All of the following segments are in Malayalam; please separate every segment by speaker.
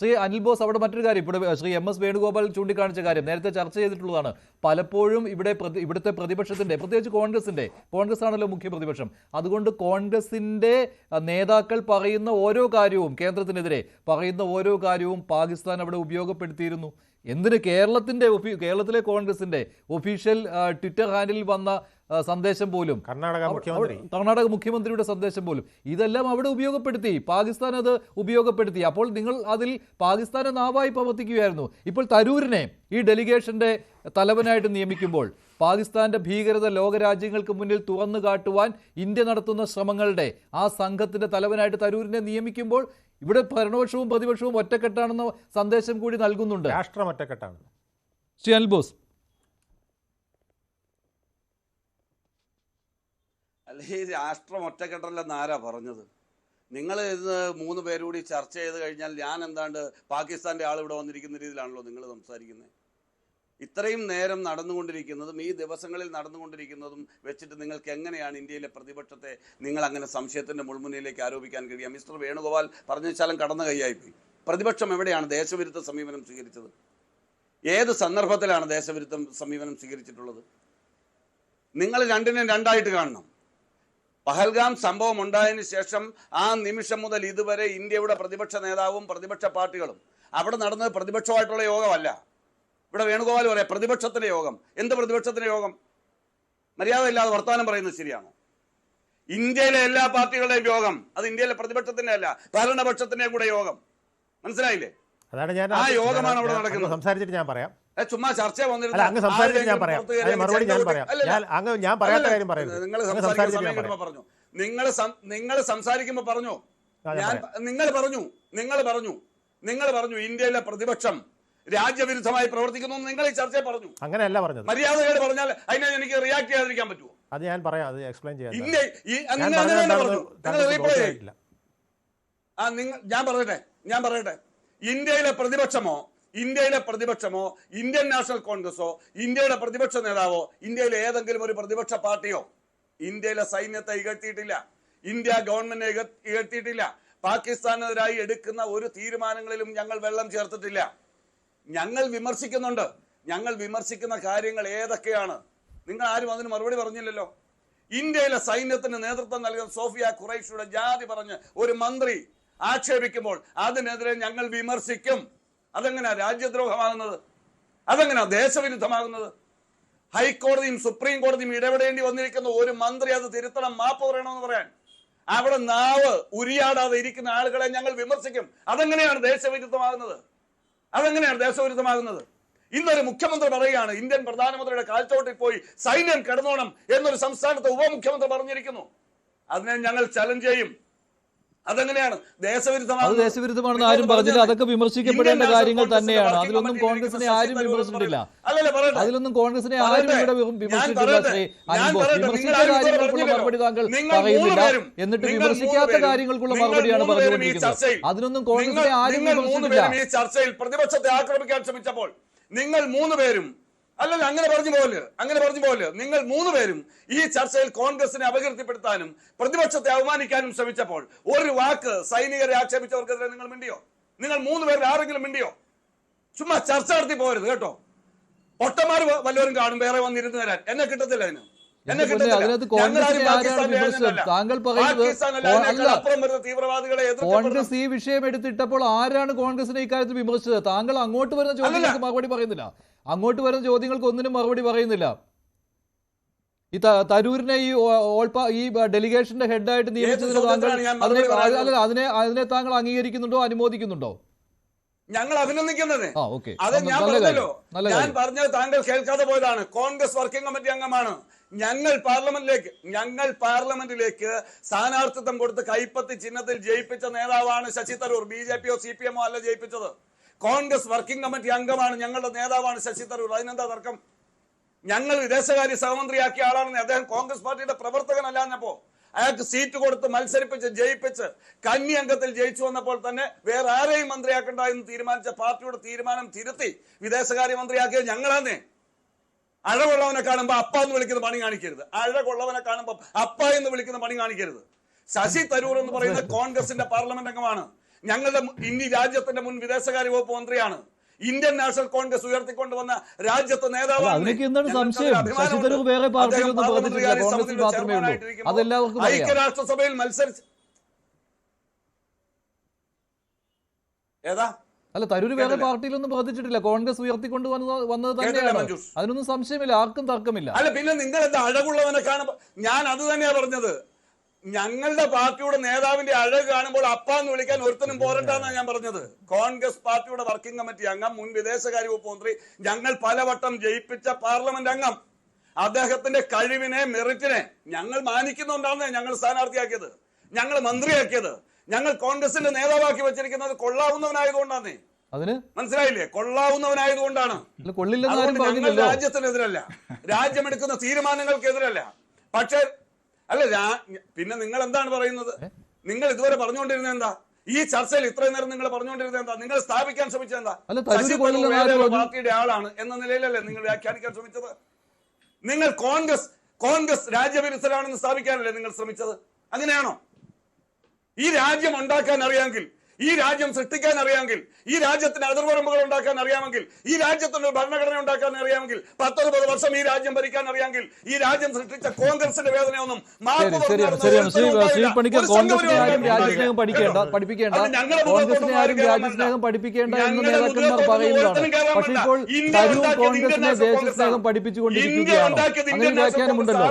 Speaker 1: ശ്രീ അനിൽ ബോസ്, അവിടെ മറ്റൊരു കാര്യം ഇവിടെ ശ്രീ MS വേണുഗോപാൽ ചൂണ്ടിക്കാണിച്ച കാര്യം നേരത്തെ ചർച്ച ചെയ്തിട്ടുള്ളതാണ്. പലപ്പോഴും ഇവിടുത്തെ പ്രതിപക്ഷത്തിന്റെ, പ്രത്യേകിച്ച് കോൺഗ്രസ് ആണല്ലോ മുഖ്യ പ്രതിപക്ഷം, അതുകൊണ്ട് കോൺഗ്രസിന്റെ നേതാക്കൾ പറയുന്ന ഓരോ കാര്യവും, കേന്ദ്രത്തിനെതിരെ പറയുന്ന ഓരോ കാര്യവും പാകിസ്ഥാൻ അവിടെ ഉപയോഗപ്പെടുത്തിയിരുന്നു. എന്തിന് കേരളത്തിലെ കോൺഗ്രസിന്റെ ഒഫീഷ്യൽ ട്വിറ്റർ ഹാൻഡിൽ വന്ന സന്ദേശം പോലും, കർണാടക മുഖ്യമന്ത്രിയുടെ സന്ദേശം പോലും, ഇതെല്ലാം അവിടെ ഉപയോഗപ്പെടുത്തി, പാകിസ്ഥാൻ അത് ഉപയോഗപ്പെടുത്തി. അപ്പോൾ നിങ്ങൾ അതിൽ പാകിസ്ഥാനെ നാവായി പ്രവർത്തിക്കുകയായിരുന്നു. ഇപ്പോൾ തരൂരിനെ ഈ ഡെലിഗേഷന്റെ തലവനായിട്ട് നിയമിക്കുമ്പോൾ പാകിസ്ഥാന്റെ ഭീകരത ലോകരാജ്യങ്ങൾക്ക് മുന്നിൽ തുറന്നു കാട്ടുവാൻ ഇന്ത്യ നടത്തുന്ന ശ്രമങ്ങളുടെ ആ സംഘത്തിന്റെ തലവനായിട്ട് തരൂരിനെ നിയമിക്കുമ്പോൾ ഇവിടെ ഭരണപക്ഷവും പ്രതിപക്ഷവും ഒറ്റക്കെട്ടാണെന്ന സന്ദേശം കൂടി നൽകുന്നുണ്ട്.
Speaker 2: രാഷ്ട്രം ഒറ്റക്കെട്ടാണ്.
Speaker 1: ശ്രീ അനിൽ ബോസ്,
Speaker 3: അല്ല, ഈ രാഷ്ട്രം ഒറ്റക്കെട്ടല്ലെന്ന് ആരാ പറഞ്ഞത്? നിങ്ങൾ ഇത് 3 പേരുകൂടി ചർച്ച ചെയ്ത് കഴിഞ്ഞാൽ ഞാൻ എന്താണ്ട് പാകിസ്ഥാൻ്റെ ആൾ ഇവിടെ വന്നിരിക്കുന്ന രീതിയിലാണല്ലോ നിങ്ങൾ സംസാരിക്കുന്നത്. ഇത്രയും നേരം നടന്നുകൊണ്ടിരിക്കുന്നതും ഈ ദിവസങ്ങളിൽ നടന്നുകൊണ്ടിരിക്കുന്നതും വെച്ചിട്ട് നിങ്ങൾക്ക് എങ്ങനെയാണ് ഇന്ത്യയിലെ പ്രതിപക്ഷത്തെ നിങ്ങൾ അങ്ങനെ സംശയത്തിൻ്റെ മുൾമുനയിലേക്ക് ആരോപിക്കാൻ കഴിയുക? മിസ്റ്റർ വേണുഗോപാൽ പറഞ്ഞാലും കടന്ന കൈയായിപ്പോയി. പ്രതിപക്ഷം എവിടെയാണ് ദേശവിരുദ്ധ സമീപനം സ്വീകരിച്ചത്? ഏത് സന്ദർഭത്തിലാണ് ദേശവിരുദ്ധ സമീപനം സ്വീകരിച്ചിട്ടുള്ളത്? നിങ്ങൾ രണ്ടിനും രണ്ടായിട്ട് കാണണം. പഹൽഗാം സംഭവം ഉണ്ടായതിനു ശേഷം ആ നിമിഷം മുതൽ ഇതുവരെ ഇന്ത്യയുടെ പ്രതിപക്ഷ നേതാവും പ്രതിപക്ഷ പാർട്ടികളും അവിടെ നടന്നത് പ്രതിപക്ഷമായിട്ടുള്ള യോഗമല്ല. ഇവിടെ വേണുഗോപാൽ പറയാം പ്രതിപക്ഷത്തിന്റെ യോഗം. എന്ത് പ്രതിപക്ഷത്തിന്റെ യോഗം? മര്യാദയില്ലാതെ വർത്തമാനം പറയുന്നത് ശരിയാണോ? ഇന്ത്യയിലെ എല്ലാ പാർട്ടികളുടെയും യോഗം, അത് ഇന്ത്യയിലെ പ്രതിപക്ഷത്തിന്റെ അല്ല, ഭരണപക്ഷത്തിന്റെയും കൂടെ യോഗം. മനസ്സിലായില്ലേ?
Speaker 2: അതാണ് ഞാൻ
Speaker 3: ആ യോഗമാണ് അവിടെ നടക്കുന്നത്.
Speaker 2: സംസാരിച്ചിട്ട് ഞാൻ പറയാം.
Speaker 3: ചുമ്മാ ചർച്ച
Speaker 2: വന്നിരുന്നു. അങ്ങ് സംസാരിച്ചിട്ട് ഞാൻ പറയാം. മറുപടി ഞാൻ പറയാം. ഞാൻ പറയാത്ത കാര്യം പറയുന്നത്
Speaker 3: പറഞ്ഞു. നിങ്ങൾ സംസാരിക്കുമ്പോ പറഞ്ഞു, നിങ്ങൾ പറഞ്ഞു ഇന്ത്യയിലെ പ്രതിപക്ഷം രാജ്യവിരുദ്ധമായി പ്രവർത്തിക്കുന്നു. നിങ്ങൾ ഈ ചർച്ചയെ പറഞ്ഞു.
Speaker 2: അങ്ങനെയല്ല പറഞ്ഞത്.
Speaker 3: മര്യാദയോട് പറഞ്ഞാൽ അതിനെ എനിക്ക് റിയാക്ട് ചെയ്യാതിരിക്കാൻ പറ്റുമോ?
Speaker 2: അത് ഞാൻ പറയാം. അത് എക്സ്പ്ലെയിൻ ചെയ്യാം.
Speaker 3: ഞാൻ പറയട്ടെ ഇന്ത്യയിലെ പ്രതിപക്ഷമോ ഇന്ത്യൻ നാഷണൽ കോൺഗ്രസോ ഇന്ത്യയുടെ പ്രതിപക്ഷ നേതാവോ ഇന്ത്യയിലെ ഏതെങ്കിലും ഒരു പ്രതിപക്ഷ പാർട്ടിയോ ഇന്ത്യയിലെ സൈന്യത്തെ ഇകഴ്ത്തിയിട്ടില്ല. ഇന്ത്യ ഗവൺമെന്റിനെ ഇകഴ്ത്തിയിട്ടില്ല. പാകിസ്ഥാനെതിരായി എടുക്കുന്ന ഒരു തീരുമാനങ്ങളിലും ഞങ്ങൾ വെള്ളം ചേർത്തിട്ടില്ല. ഞങ്ങൾ വിമർശിക്കുന്നുണ്ട്. ഞങ്ങൾ വിമർശിക്കുന്ന കാര്യങ്ങൾ ഏതൊക്കെയാണ്? നിങ്ങൾ ആരും അതിന് മറുപടി പറഞ്ഞില്ലല്ലോ. ഇന്ത്യയിലെ സൈന്യത്തിന് നേതൃത്വം നൽകുന്ന സോഫിയ ഖുറൈഷിയുടെ ജാതി പറഞ്ഞ് ഒരു മന്ത്രി ആക്ഷേപിക്കുമ്പോൾ അതിനെതിരെ ഞങ്ങൾ വിമർശിക്കും. അതെങ്ങനെയാ രാജ്യദ്രോഹമാകുന്നത്? അതെങ്ങനെയാ ദേശവിരുദ്ധമാകുന്നത്? ഹൈക്കോടതിയും സുപ്രീം കോടതിയും ഇടപെടേണ്ടി വന്നിരിക്കുന്ന ഒരു മന്ത്രി അത് തിരുത്തണം, മാപ്പ് പറയണമെന്ന് പറയാൻ അവിടെ നാവ് ഉരിയാടാതെ ഇരിക്കുന്ന ആളുകളെ ഞങ്ങൾ വിമർശിക്കും. അതെങ്ങനെയാണ് ദേശവിരുദ്ധമാകുന്നത്? ഇന്നൊരു മുഖ്യമന്ത്രി പറയുകയാണ് ഇന്ത്യൻ പ്രധാനമന്ത്രിയുടെ കാൽച്ചോട്ടിൽ പോയി സൈന്യം കിടന്നോണം എന്നൊരു സംസ്ഥാനത്തെ ഉപമുഖ്യമന്ത്രി പറഞ്ഞിരിക്കുന്നു. അതിനെ ഞങ്ങൾ ചലഞ്ച് ചെയ്യും. അതെങ്ങനെയാണ്
Speaker 1: ദേശവിരുദ്ധമാണെന്ന് ആരും പറഞ്ഞില്ല. അതൊക്കെ വിമർശിക്കപ്പെടേണ്ട കാര്യങ്ങൾ തന്നെയാണ്. അതിലൊന്നും കോൺഗ്രസിനെ ആരും വിമർശിച്ചിട്ടില്ല. വിമർശിച്ച കാര്യങ്ങൾക്കുള്ള മറുപടി താങ്കൾ പറയുന്നില്ല. എന്നിട്ട് വിമർശിക്കാത്ത കാര്യങ്ങൾക്കുള്ള മറുപടിയാണ് പറഞ്ഞുകൊണ്ടിരിക്കുന്നത്. അതിനൊന്നും കോൺഗ്രസിനെ ആരും വിമർശിച്ചിട്ടില്ല.
Speaker 3: ഈ ചർച്ചയിൽ പ്രതിപക്ഷത്തെ ആക്രമിക്കാൻ ശ്രമിച്ചപ്പോൾ നിങ്ങൾ 3 പേരും അങ്ങനെ പറഞ്ഞു പോലെ നിങ്ങൾ 3 പേരും ഈ ചർച്ചയിൽ കോൺഗ്രസിനെ അപകീർത്തിപ്പെടുത്താനും പ്രതിപക്ഷത്തെ അവമാനിക്കാനും ശ്രമിച്ചപ്പോൾ ഒരു വാക്ക് സൈനികരെ ആക്ഷേപിച്ചവർക്കെതിരെ നിങ്ങൾ മിണ്ടിയോ? നിങ്ങൾ 3 പേരിൽ ആരെങ്കിലും മിണ്ടിയോ? ചുമ്മാ ചർച്ച നടത്തി പോകരുത് കേട്ടോ. പൊട്ടന്മാർ വല്ലവരും കാണും വേറെ വന്നിരുന്നു തരാൻ. എന്നെ കിട്ടത്തില്ല.
Speaker 1: താങ്കൾ കോൺഗ്രസ് ഈ വിഷയം എടുത്തിട്ടപ്പോൾ ആരാണ് കോൺഗ്രസിനെ ഇക്കാര്യത്തിൽ വിമർശിച്ചത്? താങ്കൾ അങ്ങോട്ട് വരുന്ന ചോദ്യങ്ങൾക്ക് മറുപടി പറയുന്നില്ല. അങ്ങോട്ട് വരുന്ന ചോദ്യങ്ങൾക്ക് ഒന്നിനും മറുപടി പറയുന്നില്ല. ഈ തരൂരിനെ ഈ ഡെലിഗേഷന്റെ ഹെഡായിട്ട് നിയമിച്ചതിന് താങ്കൾ അതിനെ താങ്കൾ അംഗീകരിക്കുന്നുണ്ടോ, അനുമോദിക്കുന്നുണ്ടോ?
Speaker 3: ഞങ്ങൾ അഭിനന്ദിക്കുന്നത്. അത് ഞാൻ പറഞ്ഞല്ലോ. ഞാൻ പറഞ്ഞത് താങ്കൾ കേൾക്കാതെ പോയതാണ്. കോൺഗ്രസ് വർക്കിംഗ് കമ്മിറ്റി അംഗമാണ്. ഞങ്ങൾ പാർലമെന്റിലേക്ക് സ്ഥാനാർത്ഥിത്വം കൊടുത്ത് കൈപ്പത്തി ചിഹ്നത്തിൽ ജയിപ്പിച്ച നേതാവാണ് ശശി തരൂർ. BJPയോ CPMോ അല്ല ജയിപ്പിച്ചത്. കോൺഗ്രസ് വർക്കിംഗ് കമ്മിറ്റി അംഗമാണ്. ഞങ്ങളുടെ നേതാവാണ് ശശി തരൂർ. അതിനെന്താ തർക്കം? ഞങ്ങൾ വിദേശകാര്യ സഹമന്ത്രിയാക്കിയ ആളാണെന്ന്. അദ്ദേഹം കോൺഗ്രസ് പാർട്ടിയുടെ പ്രവർത്തകനല്ലാന്നപ്പോ അയാൾക്ക് സീറ്റ് കൊടുത്ത് മത്സരിപ്പിച്ച് ജയിപ്പിച്ച് കന്നി അംഗത്തിൽ ജയിച്ചു വന്നപ്പോൾ തന്നെ വേറെ ആരെയും മന്ത്രിയാക്കണ്ട എന്ന് തീരുമാനിച്ച പാർട്ടിയുടെ തീരുമാനം തിരുത്തി വിദേശകാര്യ മന്ത്രിയാക്കിയത് ഞങ്ങളാന്നേ. അഴകൊള്ളവനെ കാണുമ്പോ അപ്പ എന്ന് വിളിക്കുന്ന പണി കാണിക്കരുത്. അഴകൊള്ളവനെ കാണുമ്പോ അപ്പ എന്ന് വിളിക്കുന്ന പണി കാണിക്കരുത്. ശശി തരൂർ എന്ന് പറയുന്ന കോൺഗ്രസിന്റെ പാർലമെന്റ് അംഗമാണ്. ഞങ്ങളുടെ ഇന്ത്യ രാജ്യത്തിന്റെ മുൻ വിദേശകാര്യ വകുപ്പ് മന്ത്രിയാണ്. ഇന്ത്യൻ നാഷണൽ കോൺഗ്രസ് ഉയർത്തിക്കൊണ്ടുവന്ന രാജ്യത്തെ നേതാവാണ്.
Speaker 1: അതിനൊക്കെ എന്താണ് സംശയം? ശശി തരൂർ വേറെ പാർട്ടിയിലൊന്നും പ്രവർത്തിച്ചില്ല, കോൺഗ്രസിൽ മാത്രമേ ഉള്ളൂ. അതെല്ലാവർക്കും
Speaker 3: ഐക്യരാഷ്ട്രസഭയിൽ മത്സരിച്ച് ഏതാ
Speaker 1: അല്ല, തരൂർ വേറെ പാർട്ടിയിലൊന്നും പ്രവർത്തിച്ചിട്ടില്ല, കോൺഗ്രസ് ഉയർത്തിക്കൊണ്ട് വന്നത് തന്നെയാണ്. അതിനൊന്നും സംശയമില്ല, ആർക്കും തർക്കമില്ല.
Speaker 3: അല്ല, പിന്നെ നിങ്ങൾ എന്താ അഴകുള്ളവനെ കാണുമ്പോ ഞാൻ അത് തന്നെയാ പറഞ്ഞത്. ഞങ്ങളുടെ പാർട്ടിയുടെ നേതാവിന്റെ അഴക് കാണുമ്പോൾ അപ്പാന്ന് വിളിക്കാൻ ഒരുത്തനും പോരണ്ടെന്നാണ് ഞാൻ പറഞ്ഞത്. കോൺഗ്രസ് പാർട്ടിയുടെ വർക്കിംഗ് കമ്മിറ്റി അംഗം, മുൻ വിദേശകാര്യ വകുപ്പ് മന്ത്രി, ഞങ്ങൾ പലവട്ടം ജയിപ്പിച്ച പാർലമെന്റ് അംഗം, അദ്ദേഹത്തിന്റെ കഴിവിനെ, മെറിറ്റിനെ ഞങ്ങൾ മാനിക്കുന്നുണ്ടാണ് ഞങ്ങൾ സ്ഥാനാർത്ഥിയാക്കിയത്, ഞങ്ങൾ മന്ത്രിയാക്കിയത്, ഞങ്ങൾ കോൺഗ്രസിന്റെ നേതാവാക്കി വെച്ചിരിക്കുന്നത് കൊള്ളാവുന്നവനായതുകൊണ്ടാണ്.
Speaker 1: അതിന്
Speaker 3: മനസ്സിലായില്ലേ? കൊള്ളാവുന്നവനായതുകൊണ്ടാണ്. ഞങ്ങൾ രാജ്യത്തിനെതിരല്ല, രാജ്യമെടുക്കുന്ന തീരുമാനങ്ങൾക്കെതിരല്ല. പക്ഷെ അല്ല, പിന്നെ നിങ്ങൾ എന്താണ് പറയുന്നത്? നിങ്ങൾ ഇതുവരെ പറഞ്ഞുകൊണ്ടിരുന്നത് എന്താ? ഈ ചർച്ചയിൽ ഇത്രയും നേരം നിങ്ങൾ പറഞ്ഞുകൊണ്ടിരുന്നത് എന്താ? നിങ്ങൾ സ്ഥാപിക്കാൻ ശ്രമിച്ചത് എന്താ? പാർട്ടിയുടെ ആളാണ് എന്ന നിലയിലല്ലേ നിങ്ങൾ വ്യാഖ്യാനിക്കാൻ ശ്രമിച്ചത്? നിങ്ങൾ കോൺഗ്രസ് രാജ്യവിരുദ്ധരാണെന്ന് സ്ഥാപിക്കാനല്ലേ നിങ്ങൾ ശ്രമിച്ചത്? അങ്ങനെയാണോ? ഈ രാജ്യം ഉണ്ടാക്കാൻ അറിയാമെങ്കിൽ, ഈ രാജ്യം സൃഷ്ടിക്കാൻ അറിയാമെങ്കിൽ, ഈ രാജ്യത്തിന് അതിർവരമ്പുകൾ ഉണ്ടാക്കാൻ അറിയാമെങ്കിൽ, ഈ രാജ്യത്തിന് ഭരണഘടന ഉണ്ടാക്കാൻ അറിയാമെങ്കിൽ, 19 വർഷം ഈ രാജ്യം ഭരിക്കാൻ അറിയാമെങ്കിൽ, ഈ രാജ്യം സൃഷ്ടിച്ച കോൺഗ്രസിന്റെ വേദനയൊന്നും
Speaker 1: പഠിപ്പിക്കേണ്ട എന്ന് നേതാക്കന്മാർ പറയുന്നതാണ്. പക്ഷേ ഇപ്പോൾ തരൂർ കോൺഗ്രസിനെ ദേശസ്നേഹം പഠിപ്പിച്ചുകൊണ്ടിരിക്കുകയാണോ? അങ്ങനെ വ്യാഖ്യാനമുണ്ടല്ലോ.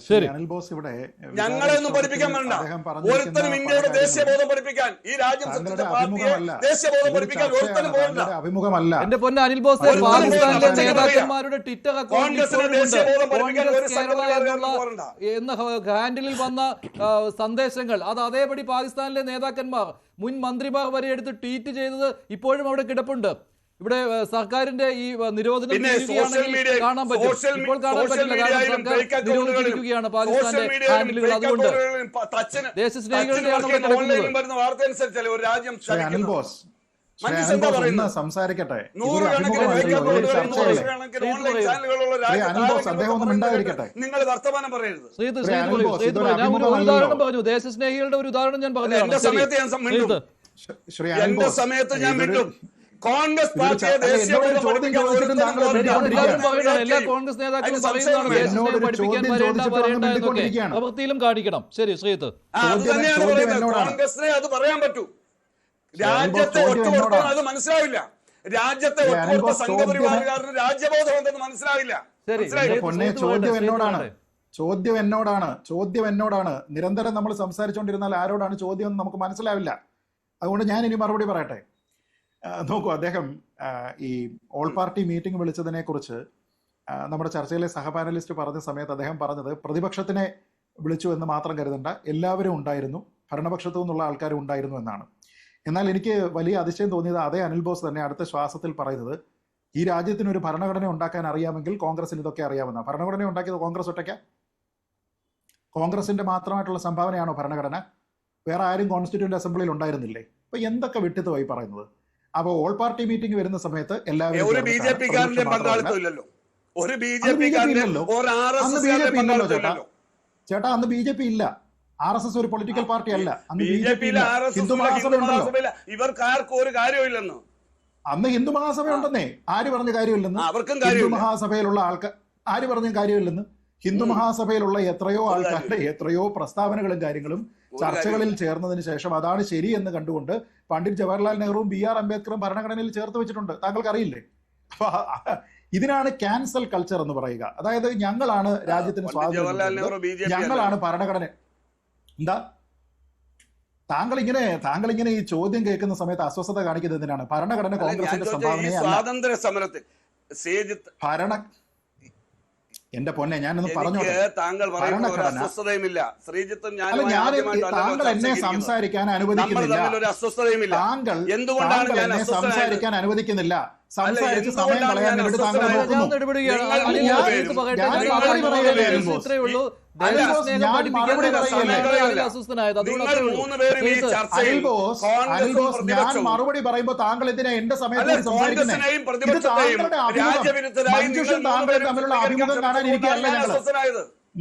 Speaker 1: ശരി,
Speaker 3: ഞങ്ങളെ ഒന്നും പഠിപ്പിക്കാൻ വേണ്ട. ഒരുത്തനും ഇന്ത്യയുടെ ദേശീയ ബോധം പഠിപ്പിക്കാൻ, ഈ രാജ്യം ദേശീയബോധം പഠിപ്പിക്കാൻ ഒരുത്തനും പോകണ്ട.
Speaker 2: അഭിമുഖമല്ല.
Speaker 1: എന്റെ പൊന്ന അനിൽ ബോസ്, പാകിസ്ഥാനിലെ നേതാക്കന്മാരുടെ ട്വിറ്റർ അക്കൗണ്ട് എന്ന ഹാൻഡിലിൽ വന്ന സന്ദേശങ്ങൾ അത് അതേപടി പാകിസ്ഥാനിലെ നേതാക്കന്മാർ, മുൻ മന്ത്രിമാർ വരെ എടുത്ത് ട്വീറ്റ് ചെയ്തത് ഇപ്പോഴും അവിടെ കിടപ്പുണ്ട്. ഇവിടെ സർക്കാരിന്റെ ഈ നിരോധനം കാണാൻ പറ്റും. ഇപ്പോൾ കാണാൻ പറ്റില്ല, കാരണം സർക്കാർ നിരോധിച്ചിരിക്കുകയാണ് പാകിസ്ഥാന്റെ ഹാൻഡിലുകൾ. അതുകൊണ്ട് ദേശസ്നേഹികളുടെയാണ് അവിടെ കിടക്കുന്നത്.
Speaker 2: സംസാരിക്കട്ടെ.
Speaker 3: നിങ്ങൾ വർത്തമാനം പറയരുത്.
Speaker 1: ഞാൻ ഒരു ഉദാഹരണം പറഞ്ഞു, ദേശസ്നേഹികളുടെ ഒരു ഉദാഹരണം ഞാൻ പറഞ്ഞു.
Speaker 3: എന്റെ സമയത്ത് ഞാൻ വിട്ടു. കോൺഗ്രസ് പാർട്ടിയെ
Speaker 1: എല്ലാ കോൺഗ്രസ് നേതാക്കളും പറയുന്നതാണ് ദേശസ്നേഹം പഠിപ്പിക്കാൻ വരേണ്ട എന്നൊക്കെ പ്രവൃത്തിയിലും കാണിക്കണം. ശരി, ശ്രീത്ത്,
Speaker 3: കോൺഗ്രസിനെ അത് പറയാൻ പറ്റൂ. രാജ്യത്തെ ഒറ്റുകൊടുക്കാൻ അത് മനസ്സിലാവില്ല. രാജ്യത്തെ ഒറ്റുകൊടുത്ത സംഘപരിവാറുകാരന് രാജ്യബോധം എന്തെന്ന് മനസ്സിലാവില്ല.
Speaker 2: ചോദ്യം എന്നോടാണ്. നിരന്തരം നമ്മൾ സംസാരിച്ചുകൊണ്ടിരുന്നാൽ ആരോടാണ് ചോദ്യം എന്ന് നമുക്ക് മനസ്സിലാവില്ല. അതുകൊണ്ട് ഞാൻ ഇനി മറുപടി പറയട്ടെ. നോക്കൂ, അദ്ദേഹം ഈ ഓൾ പാർട്ടി മീറ്റിംഗ് വിളിച്ചതിനെ കുറിച്ച് നമ്മുടെ ചർച്ചയിലെ സഹപാനലിസ്റ്റ് പറഞ്ഞ സമയത്ത് അദ്ദേഹം പറഞ്ഞത് പ്രതിപക്ഷത്തിനെ വിളിച്ചു എന്ന് മാത്രം കരുതണ്ട, എല്ലാവരും ഉണ്ടായിരുന്നു, ഭരണപക്ഷത്തു നിന്നുള്ള ആൾക്കാരും ഉണ്ടായിരുന്നു എന്നാണ്. എന്നാൽ എനിക്ക് വലിയ അതിശയം തോന്നിയത് അതേ അനിൽ ബോസ് തന്നെ അടുത്ത ശ്വാസത്തിൽ പറയുന്നത് ഈ രാജ്യത്തിനൊരു ഭരണഘടന ഉണ്ടാക്കാൻ അറിയാമെങ്കിൽ കോൺഗ്രസിന് ഇതൊക്കെ അറിയാമെന്നാണ്. ഭരണഘടന ഉണ്ടാക്കിയത് കോൺഗ്രസ് ഒറ്റയ്ക്ക? കോൺഗ്രസിന്റെ മാത്രമായിട്ടുള്ള സംഭാവനയാണോ ഭരണഘടന? വേറെ ആരും കോൺസ്റ്റിറ്റ്യൂന്റ് അസംബ്ലിയിൽ ഉണ്ടായിരുന്നില്ലേ? അപ്പൊ എന്തൊക്കെ വിട്ടിത്തമായി പറയുന്നത്? അപ്പൊ ഓൾ പാർട്ടി മീറ്റിംഗ് വരുന്ന സമയത്ത് എല്ലാവരും ചേട്ടാ, അന്ന് ബി ജെ പി ഇല്ല. RSS ഒരു പൊളിറ്റിക്കൽ പാർട്ടി അല്ല. അന്ന് BJP ഇല്ല. ഹിന്ദു മഹാസഭ ഉണ്ടല്ലോ. അന്ന് ഹിന്ദു മഹാസഭ ഉണ്ടെന്നേ. ആര് പറഞ്ഞ കാര്യമില്ലെന്ന്? ഹിന്ദു മഹാസഭയിലുള്ള ആൾക്കാർ ആര് പറഞ്ഞ കാര്യമില്ലെന്ന്? ഹിന്ദു മഹാസഭയിലുള്ള എത്രയോ ആൾക്കാരുടെ എത്രയോ പ്രസ്താവനകളും കാര്യങ്ങളും ചർച്ചകളിൽ ചേർന്നതിന് ശേഷം അതാണ് ശരി എന്ന് കണ്ടുകൊണ്ട് പണ്ഡിറ്റ് ജവഹർലാൽ നെഹ്റുവും BR അംബേദ്കറും ഭരണഘടനയിൽ ചേർത്ത് വെച്ചിട്ടുണ്ട്. താങ്കൾക്ക് അറിയില്ലേ? അപ്പൊ ഇതിനാണ് ക്യാൻസൽ കൾച്ചർ എന്ന് പറയുക. അതായത് ഞങ്ങളാണ് രാജ്യത്തിന് സ്വാതന്ത്ര്യം, ഞങ്ങളാണ് ഭരണഘടന. എന്താ താങ്കൾ ഇങ്ങനെ ഈ ചോദ്യം കേൾക്കുന്ന സമയത്ത് അസ്വസ്ഥത കാണിക്കുന്നത് എന്തിനാണ്? ഭരണഘടന കോൺഗ്രസിന്റെ
Speaker 3: സ്വാതന്ത്ര്യ സമരത്തിൽ
Speaker 2: എന്റെ പൊന്നെ, ഞാനൊന്ന് പറഞ്ഞോട്ടെ.
Speaker 3: താങ്കൾ
Speaker 2: എന്നെ സംസാരിക്കാൻ അനുവദിക്കുന്നില്ല. താങ്കൾ എന്നെ സംസാരിക്കാൻ അനുവദിക്കുന്നില്ല. സംസാരിച്ച് സമയം കളയാൻ വേണ്ടി താങ്കൾ നോക്കുന്നു. ഞാൻ മറുപടി പറയുമ്പോ താങ്കൾ എന്തിനാ എന്റെ സമയത്ത് സംസാരിക്കുന്നത്? ഇത് താങ്കളുടെ അഭിമുഖം, മഞ്ജുഷും താങ്കളും തമ്മിലുള്ള അഭിമുഖം കാണാൻ ഇരിക്കുകയല്ല ഞങ്ങൾ.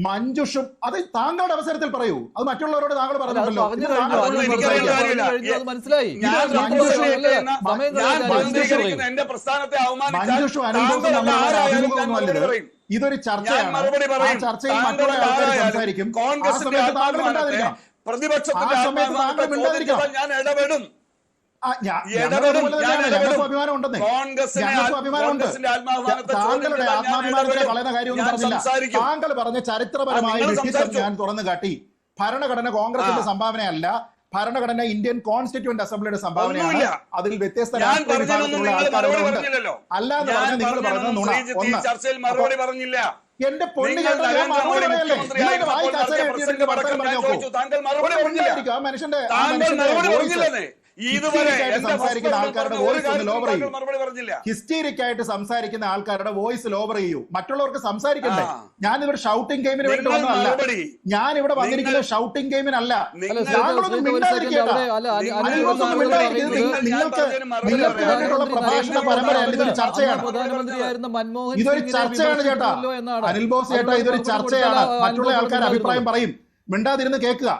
Speaker 2: മഞ്ജുഷും അത് താങ്കളുടെ അവസരത്തിൽ പറയൂ. അത് മറ്റുള്ളവരോട് താങ്കൾ പറഞ്ഞിട്ടുണ്ടല്ലോ.
Speaker 1: മനസ്സിലായി.
Speaker 2: മഞ്ജുഷു അനിൽബോസും തമ്മിലുള്ള അഭിമുഖമൊന്നുമല്ലത്. ഇതൊരു ചർച്ചയാണ്. ആ ചർച്ചയിൽ മറ്റുള്ള ആൾക്കാർ സംസാരിക്കും. ആ സമയത്ത് താങ്കൾ മിണ്ടാതിരിക്കണം.
Speaker 3: ഞാൻ ഇടപെടും.
Speaker 2: ഞങ്ങൾക്ക് അഭിമാനം ഉണ്ടെന്നേ. ഞങ്ങൾക്ക് അഭിമാനമുണ്ട്. താങ്കളുടെ ആത്മാഭിമാനത്തിലെ പറയുന്ന കാര്യമൊന്നും പറഞ്ഞില്ല. താങ്കൾ പറഞ്ഞ ചരിത്രപരമായ വ്യക്തിത്വം ഞാൻ തുറന്നു കാട്ടി. ഭരണഘടന കോൺഗ്രസിന്റെ സംഭാവനയല്ല, ഭരണഘടന ഇന്ത്യൻ കോൺസ്റ്റിറ്റ്യൂന്റ് അസംബ്ലിയുടെ സംഭാവനയാണ്. അതിൽ വ്യത്യസ്ത രാഷ്ട്രീയ വിഭാഗത്തിലുള്ള ആൾക്കാരുണ്ട്. അല്ലാതെ പറഞ്ഞ നിങ്ങൾ പറഞ്ഞ നുണ. ഒന്ന്, എന്റെ പൊണ്ണി കേട്ടോ, ഞാൻ മറുപടി പറയല്ലേ? വായി കസേര എത്തിയിട്ട് വർത്തമാനം പറഞ്ഞു നോക്കൂ. ആ മനുഷ്യന്റെ സംസാരിക്കുന്ന ആൾക്കാരുടെ വോയിസ് ഒന്ന് ലോവർ ചെയ്യൂ. ഹിസ്റ്റീരിക് ആയിട്ട് സംസാരിക്കുന്ന ആൾക്കാരുടെ വോയിസ് ലോവർ ചെയ്യൂ. മറ്റുള്ളവർക്ക് സംസാരിക്കണ്ടേ? ഞാനിവിടെ ഷൗട്ടിംഗ് ഗെയിമിന് വേണ്ടി വന്നതല്ല. ഞാൻ ഇവിടെ വന്നിരിക്കുന്നത് ഷൗട്ടിംഗ് ഗെയിമിനല്ല. താങ്കളൊന്നും മിണ്ടാതിരിക്കേണ്ട. നിങ്ങൾക്ക് വേണ്ടിയിട്ടുള്ള പ്രഭാഷണ പരമ്പരയല്ല, ഇതൊരു ചർച്ചയാണ്. ഇതൊരു ചർച്ചയാണ് ചേട്ടാ. അനിൽ ബോസ് ചേട്ടാ, ഇതൊരു ചർച്ചയാണ്. മറ്റുള്ള ആൾക്കാർ അഭിപ്രായം പറയും. മിണ്ടാതിരുന്ന് കേൾക്കുക.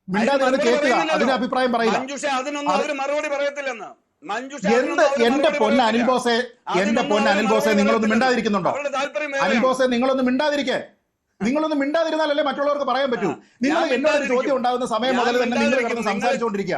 Speaker 2: അതിന്റെ അഭിപ്രായം പറയില്ല. എന്റെ പൊന്ന അനിൽ ബോസെ, നിങ്ങളൊന്നും മിണ്ടാതിരിക്കുന്നുണ്ടോ? അനിൽ ബോസെ, നിങ്ങളൊന്നും മിണ്ടാതിരിക്കേ. നിങ്ങളൊന്നും മിണ്ടാതിരുന്നാലല്ലേ മറ്റുള്ളവർക്ക് പറയാൻ പറ്റൂ. നിങ്ങൾ എന്നോടൊരു ചോദ്യം ഉണ്ടാകുന്ന സമയം മുതൽ തന്നെ നിങ്ങൾ കിടന്ന് സംസാരിച്ചുകൊണ്ടിരിക്കുക.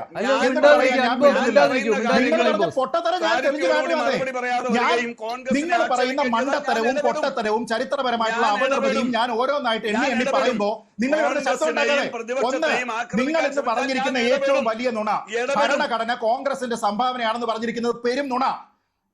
Speaker 2: നിങ്ങൾ പറയുന്ന മണ്ടത്തരവും പൊട്ടത്തരവും ചരിത്രപരമായിട്ടുള്ള അപകടവും ഞാൻ ഓരോന്നായിട്ട് എണ്ണി പറയുമ്പോ നിങ്ങൾ ഇവിടെ ശബ്ദം ഉണ്ടാക്കാതെ. ഒന്ന്, നിങ്ങൾ ഇന്ന് പറഞ്ഞിരിക്കുന്ന ഏറ്റവും വലിയ നുണ ഭരണഘടന കോൺഗ്രസിന്റെ സംഭാവനയാണെന്ന് പറഞ്ഞിരിക്കുന്നത് പെരും നുണ.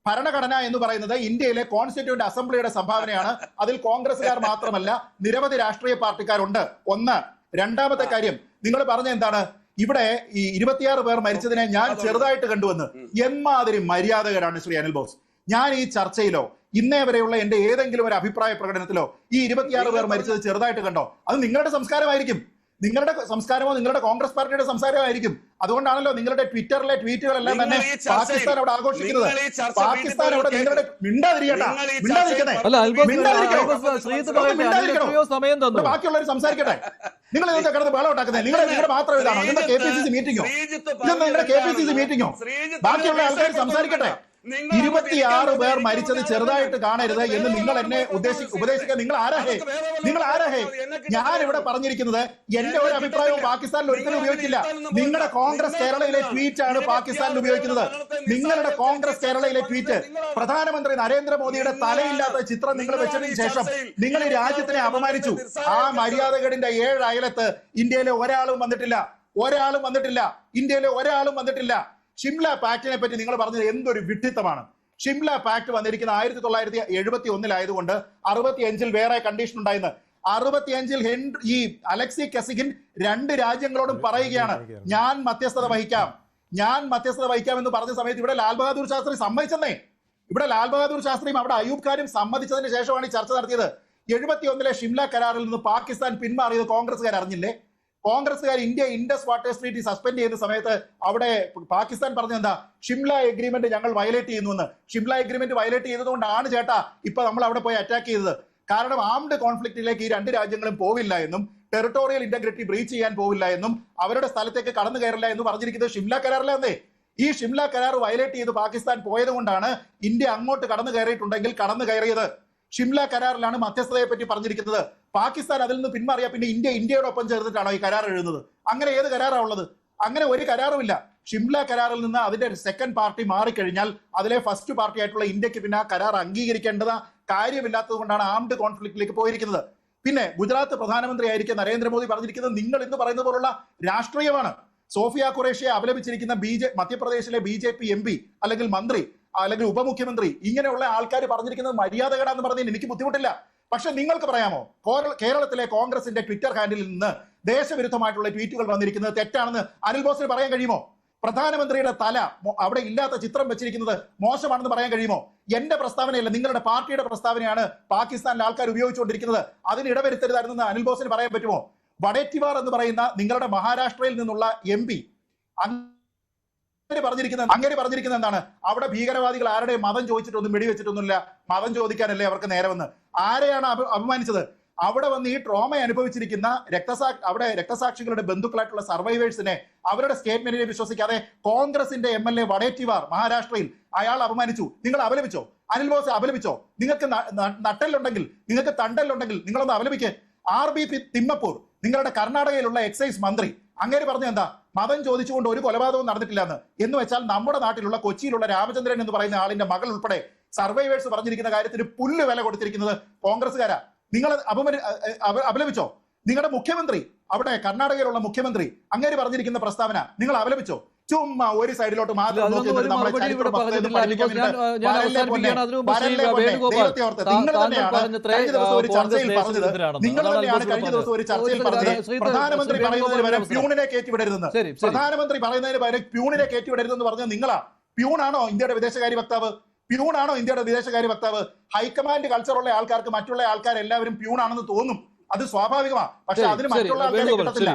Speaker 2: ഭരണഘടന എന്ന് പറയുന്നത് ഇന്ത്യയിലെ കോൺസ്റ്റിറ്റ്യൂന്റ് അസംബ്ലിയുടെ സംഭാവനയാണ്. അതിൽ കോൺഗ്രസുകാർ മാത്രമല്ല, നിരവധി രാഷ്ട്രീയ പാർട്ടിക്കാരുണ്ട്. ഒന്ന്. രണ്ടാമത്തെ കാര്യം, നിങ്ങൾ പറഞ്ഞ എന്താണ്, ഇവിടെ ഈ 26 പേർ മരിച്ചതിനെ ഞാൻ ചെറുതായിട്ട് കണ്ടുവന്ന്. എമ്മാതിരി മര്യാദകരാണ് ശ്രീ അനിൽ ബോസ്. ഞാൻ ഈ ചർച്ചയിലോ ഇന്നേ വരെയുള്ള എന്റെ ഏതെങ്കിലും ഒരു അഭിപ്രായ പ്രകടനത്തിലോ ഈ 26 പേർ മരിച്ചത് ചെറുതായിട്ട് കണ്ടോ? അത് നിങ്ങളുടെ സംസ്കാരമായിരിക്കും. നിങ്ങളുടെ സംസ്കാരമോ നിങ്ങളുടെ കോൺഗ്രസ് പാർട്ടിയുടെ സംസ്കാരമായിരിക്കും. അതുകൊണ്ടാണല്ലോ നിങ്ങളുടെ ട്വിറ്ററിലെ ട്വീറ്റുകളെല്ലാം തന്നെ പാകിസ്ഥാൻ അവിടെ ആഘോഷിക്കുന്നത്. പാകിസ്ഥാൻ അവിടെ നിങ്ങളുടെ ബാക്കിയുള്ളവർ സംസാരിക്കട്ടെ. നിങ്ങൾ ഇതൊക്കെ കിടന്ന് ബഹളം ഉണ്ടാക്കുന്നത് നിങ്ങളുടെ മാത്രം ഇതാണോ? നിങ്ങളുടെ KPCC മീറ്റിംഗോ? ഇതൊന്നും നിങ്ങളുടെ KPCC മീറ്റിംഗോ? ബാക്കിയുള്ള ആൾക്കാർ സംസാരിക്കട്ടെ. 26 പേർ മരിച്ചത് ചെറുതായിട്ട് കാണരുത് എന്ന് നിങ്ങൾ എന്നെ ഉപദേശിക്കാൻ നിങ്ങൾ ആരാഹേ? ഞാൻ ഇവിടെ പറഞ്ഞിരിക്കുന്നത് എന്റെ ഒരു അഭിപ്രായവും പാകിസ്ഥാനിൽ ഒരിക്കലും ഉപയോഗിച്ചില്ല. നിങ്ങളുടെ കോൺഗ്രസ് കേരളയിലെ ട്വീറ്റ് ആണ് പാകിസ്ഥാനിൽ ഉപയോഗിക്കുന്നത്. നിങ്ങളുടെ കോൺഗ്രസ് കേരളയിലെ ട്വീറ്റ്, പ്രധാനമന്ത്രി നരേന്ദ്രമോദിയുടെ തലയില്ലാത്ത ചിത്രം നിങ്ങൾ വെച്ചതിന് ശേഷം നിങ്ങൾ ഈ രാജ്യത്തിനെ അപമാനിച്ചു. ആ മര്യാദകേടിന്റെ 7 അയലത്ത് ഇന്ത്യയിലെ ഒരാളും വന്നിട്ടില്ല. ഇന്ത്യയിലെ ഒരാളും വന്നിട്ടില്ല. ഷിംല പാക്റ്റിനെ പറ്റി നിങ്ങൾ പറഞ്ഞത് എന്തൊരു വിഡ്ഢിത്തമാണ്. ഷിംല പാക്ട് വന്നിരിക്കുന്ന 1971 65 വേറെ കണ്ടീഷൻ ഉണ്ടായിരുന്നു. 65 ഈ അലക്സി കെസിഗിൻ 2 രാജ്യങ്ങളോടും പറയുകയാണ്, ഞാൻ മധ്യസ്ഥത വഹിക്കാം എന്ന് പറഞ്ഞ സമയത്ത് ഇവിടെ ലാൽ ബഹാദൂർ ശാസ്ത്രി സമ്മതിച്ചെന്നേ. ഇവിടെ ലാൽ ബഹാദൂർ ശാസ്ത്രിയും അവിടെ അയൂബ് ഖാനും സമ്മതിച്ചതിന് ശേഷമാണ് ഈ ചർച്ച നടത്തിയത്. 71 ഷിംല കരാറിൽ നിന്ന് പാകിസ്ഥാൻ പിന്മാറിയത് കോൺഗ്രസ്സുകാർ അറിഞ്ഞില്ലേ? കോൺഗ്രസ്സുകാർ India Indus water treaty suspend ചെയ്യുന്ന സമയത്ത് അവിടെ പാകിസ്ഥാൻ പറഞ്ഞത് എന്താ? ഷിംല എഗ്രിമെന്റ് ഞങ്ങൾ വയലേറ്റ് ചെയ്യുന്നുവെന്ന്. ഷിംല എഗ്രിമെന്റ് വയലേറ്റ് ചെയ്തതുകൊണ്ടാണ് ചേട്ടാ ഇപ്പൊ നമ്മൾ അവിടെ പോയി അറ്റാക്ക് ചെയ്തത്. കാരണം ആംഡ് കോൺഫ്ലിക്റ്റിലേക്ക് ഈ 2 രാജ്യങ്ങളും പോവില്ല എന്നും ടെറിട്ടോറിയൽ ഇന്റഗ്രിറ്റി ബ്രീച്ച് ചെയ്യാൻ പോവില്ല എന്നും അവരുടെ സ്ഥലത്തേക്ക് കടന്നു കയറില്ല എന്ന് പറഞ്ഞിരിക്കുന്നത് ഷിംല കരാറിലെന്നേ. ഈ ഷിംല കരാർ വയലേറ്റ് ചെയ്ത് പാകിസ്ഥാൻ പോയത് കൊണ്ടാണ് ഇന്ത്യ അങ്ങോട്ട് കടന്നു കയറിയിട്ടുണ്ടെങ്കിൽ കടന്നു കയറിയത്. ഷിംല കരാറിലാണ് മധ്യസ്ഥതയെ പറ്റി പറഞ്ഞിരിക്കുന്നത്. പാകിസ്ഥാൻ അതിൽ നിന്ന് പിന്മാറിയ പിന്നെ ഇന്ത്യയോടൊപ്പം ചേർന്നിട്ടാണോ ഈ കരാർ എഴുതുന്നത്? അങ്ങനെ ഏത് കരാറാണ് ഉള്ളത്? അങ്ങനെ ഒരു കരാറുമില്ല. ഷിംല കരാറിൽ നിന്ന് അതിന്റെ സെക്കൻഡ് പാർട്ടി മാറിക്കഴിഞ്ഞാൽ അതിലെ ഫസ്റ്റ് പാർട്ടി ആയിട്ടുള്ള ഇന്ത്യക്ക് പിന്നെ ആ കരാർ അംഗീകരിക്കേണ്ടത് കാര്യമില്ലാത്തത് കൊണ്ടാണ് ആംഡ് കോൺഫ്ലിക്റ്റിലേക്ക് പോയിരിക്കുന്നത്. പിന്നെ ഗുജറാത്ത് പ്രധാനമന്ത്രി ആയിരിക്കും നരേന്ദ്രമോദി പറഞ്ഞിരിക്കുന്നത് നിങ്ങൾ ഇന്ന് പറയുന്ന പോലുള്ള രാഷ്ട്രീയമാണ്. സോഫിയ ഖുറേഷിയെ അപലപിച്ചിരിക്കുന്ന മധ്യപ്രദേശിലെ BJP MP അല്ലെങ്കിൽ മന്ത്രി അല്ലെങ്കിൽ ഉപമുഖ്യമന്ത്രി, ഇങ്ങനെയുള്ള ആൾക്കാർ പറഞ്ഞിരിക്കുന്നത് മര്യാദകേടാന്ന് പറഞ്ഞാൽ എനിക്ക് ബുദ്ധിമുട്ടില്ല. പക്ഷെ നിങ്ങൾക്ക് പറയാമോ കേരളത്തിലെ കോൺഗ്രസിന്റെ ട്വിറ്റർ ഹാൻഡിലിൽ നിന്ന് ദേശവിരുദ്ധമായിട്ടുള്ള ട്വീറ്റുകൾ വന്നിരിക്കുന്നത് തെറ്റാണെന്ന് അനിൽ ബോസിന് പറയാൻ കഴിയുമോ? പ്രധാനമന്ത്രിയുടെ തല അവിടെ ഇല്ലാത്ത ചിത്രം വെച്ചിരിക്കുന്നത് മോശമാണെന്ന് പറയാൻ കഴിയുമോ? എന്റെ പ്രസ്താവനയല്ല, നിങ്ങളുടെ പാർട്ടിയുടെ പ്രസ്താവനയാണ് പാകിസ്ഥാനിലെ ആൾക്കാർ ഉപയോഗിച്ചുകൊണ്ടിരിക്കുന്നത്. അതിന് ഇടവരുത്തരുതായിരുന്നെന്ന് അനിൽ ബോസിന് പറയാൻ പറ്റുമോ? വഡേറ്റിവാർ എന്ന് പറയുന്ന നിങ്ങളുടെ മഹാരാഷ്ട്രയിൽ നിന്നുള്ള MP അങ്ങനെ പറഞ്ഞിരിക്കുന്നത് എന്താണ്? അവിടെ ഭീകരവാദികൾ ആരുടെ മതം ചോദിച്ചിട്ടൊന്നും വെടിവെച്ചിട്ടൊന്നുമില്ല, മതം ചോദിക്കാനല്ലേ അവർക്ക് നേരമെന്ന്. ആരെയാണ് അപമാനിച്ചത്? അവിടെ വന്ന് ഈ ട്രോമ അനുഭവിച്ചിരിക്കുന്ന അവിടെ രക്തസാക്ഷികളുടെ ബന്ധുക്കളായിട്ടുള്ള സർവൈവേഴ്സിനെ അവരുടെ സ്റ്റേറ്റ്മെന്റിനെ വിശ്വസിക്കാതെ കോൺഗ്രസിന്റെ MLA വടേറ്റിവാർ മഹാരാഷ്ട്രയിൽ അയാൾ അപമാനിച്ചു. നിങ്ങൾ അപലപിച്ചോ? അനിൽ ബോസ് അപലപിച്ചോ? നിങ്ങൾക്ക് നട്ടലുണ്ടെങ്കിൽ, നിങ്ങൾക്ക് തണ്ടലുണ്ടെങ്കിൽ നിങ്ങളൊന്ന് അപലപിക്ക്. RBP തിമ്മപ്പൂർ, നിങ്ങളുടെ കർണാടകയിലുള്ള എക്സൈസ് മന്ത്രി, അങ്ങേര് പറഞ്ഞ എന്താ? മതം ചോദിച്ചുകൊണ്ട് ഒരു കൊലപാതകവും നടന്നിട്ടില്ല എന്ന് വെച്ചാൽ നമ്മുടെ നാട്ടിലുള്ള കൊച്ചിയിലുള്ള രാമചന്ദ്രൻ എന്ന് പറയുന്ന ആളിന്റെ മകൾ ഉൾപ്പെടെ സർവൈവേഴ്സ് പറഞ്ഞിരിക്കുന്ന കാര്യത്തിന് പുല്ല് വില കൊടുത്തിരിക്കുന്നത് കോൺഗ്രസ്സുകാരാ. നിങ്ങൾ അപലപിച്ചോ? നിങ്ങളുടെ മുഖ്യമന്ത്രി, അവിടെ കർണാടകയിലുള്ള മുഖ്യമന്ത്രി, അങ്ങേര് പറഞ്ഞിരിക്കുന്ന പ്രസ്താവന നിങ്ങൾ അപലപിച്ചോ? ചുമ്മാ ഒരു സൈഡിലോട്ട് മാത്രം പ്രധാനമന്ത്രി പറയുന്നതിന് വരെ പ്യൂണിനെ കയറ്റിവിടരുതെന്ന്, പ്രധാനമന്ത്രി പറയുന്നതിന് പകരം പ്യൂണിനെ കയറ്റിവിടരുതെന്ന് പറഞ്ഞത് നിങ്ങളാ. പ്യൂണാണോ ഇന്ത്യയുടെ വിദേശകാര്യ വക്താവ്? പ്യൂണാണോ ഇന്ത്യയുടെ വിദേശകാര്യ വക്താവ്? ഹൈക്കമാൻഡ് കൾച്ചറുള്ള ആൾക്കാർക്ക് മറ്റുള്ള ആൾക്കാരെല്ലാവരും പ്യൂണാണെന്ന് തോന്നും, അത് സ്വാഭാവികമാണ്. പക്ഷെ അതിന് മറ്റുള്ള ആൾക്കാരെ കിട്ടത്തില്ല.